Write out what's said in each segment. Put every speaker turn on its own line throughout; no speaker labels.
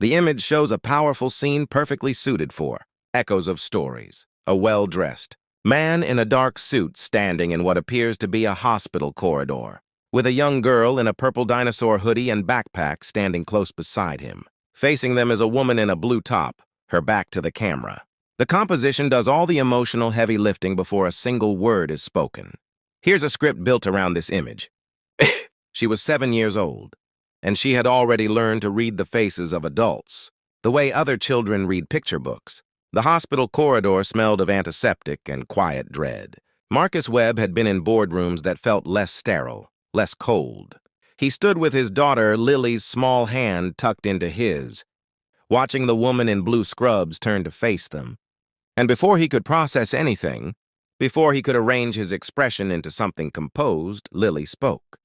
The image shows a powerful scene perfectly suited for Echoes of Stories. A well-dressed man in a dark suit standing in what appears to be a hospital corridor, with a young girl in a purple dinosaur hoodie and backpack standing close beside him. Facing them is a woman in a blue top, her back to the camera. The composition does all the emotional heavy lifting before a single word is spoken. Here's a script built around this image. She was 7 years old, and she had already learned to read the faces of adults, the way other children read picture books. The hospital corridor smelled of antiseptic and quiet dread. Marcus Webb had been in boardrooms that felt less sterile, less cold. He stood with his daughter, Lily's small hand tucked into his, watching the woman in blue scrubs turn to face them. And before he could process anything, before he could arrange his expression into something composed, Lily spoke.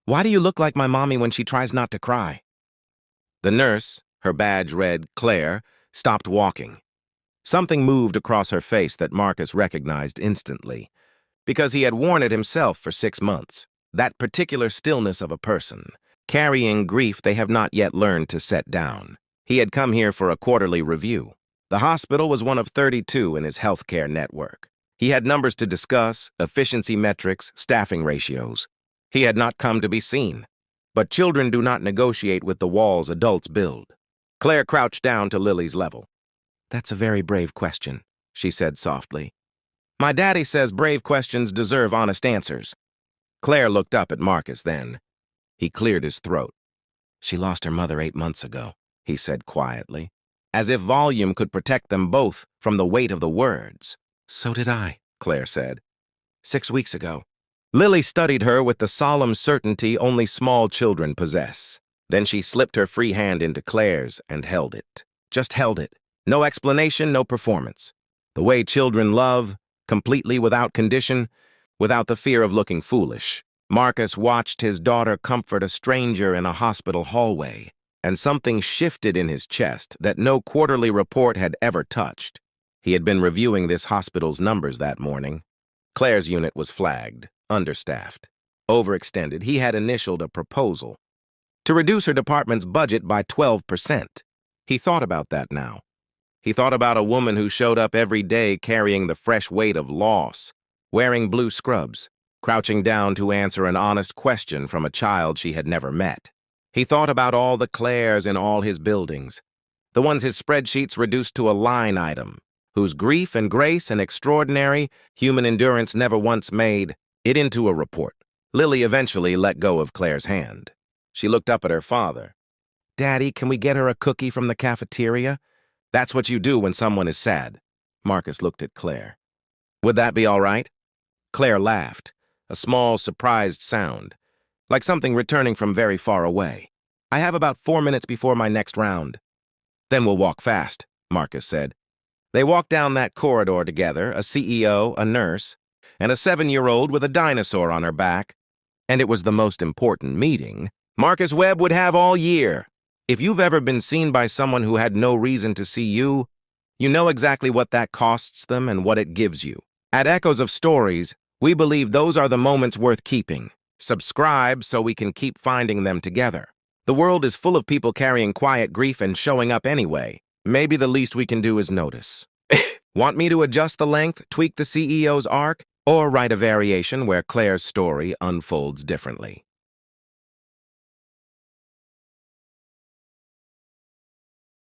"Why do you look like my mommy when she tries not to cry?" The nurse, her badge read Claire, stopped walking. Something moved across her face that Marcus recognized instantly, because he had worn it himself for 6 months. That particular stillness of a person, carrying grief they have not yet learned to set down. He had come here for a quarterly review. The hospital was one of 32 in his healthcare network. He had numbers to discuss, efficiency metrics, staffing ratios. He had not come to be seen. But children do not negotiate with the walls adults build. Claire crouched down to Lily's level. "That's a very brave question," she said softly. "My daddy says brave questions deserve honest answers." Claire looked up at Marcus then. He cleared his throat. "She lost her mother 8 months ago," he said quietly, as if volume could protect them both from the weight of the words. "So did I," Claire said. 6 weeks ago." Lily studied her with the solemn certainty only small children possess. Then she slipped her free hand into Claire's and held it. Just held it. No explanation, no performance. The way children love, completely without condition, without the fear of looking foolish. Marcus watched his daughter comfort a stranger in a hospital hallway, and something shifted in his chest that no quarterly report had ever touched. He had been reviewing this hospital's numbers that morning. Claire's unit was flagged, understaffed, overextended. He had initialed a proposal to reduce her department's budget by 12%. He thought about that now. He thought about a woman who showed up every day carrying the fresh weight of loss, wearing blue scrubs, crouching down to answer an honest question from a child she had never met. He thought about all the Claires in all his buildings, the ones his spreadsheets reduced to a line item, whose grief and grace and extraordinary human endurance never once made it into a report. Lily eventually let go of Claire's hand. She looked up at her father. "Daddy, can we get her a cookie from the cafeteria? That's what you do when someone is sad." Marcus looked at Claire. "Would that be all right?" Claire laughed, a small, surprised sound, like something returning from very far away. "I have about 4 minutes before my next round." "Then we'll walk fast," Marcus said. They walked down that corridor together, a CEO, a nurse, and a 7-year-old with a dinosaur on her back. And it was the most important meeting Marcus Webb would have all year. If you've ever been seen by someone who had no reason to see you, you know exactly what that costs them and what it gives you. At Echoes of Stories, we believe those are the moments worth keeping. Subscribe so we can keep finding them together. The world is full of people carrying quiet grief and showing up anyway. Maybe the least we can do is notice. Want me to adjust the length, tweak the CEO's arc, or write a variation where Claire's story unfolds differently?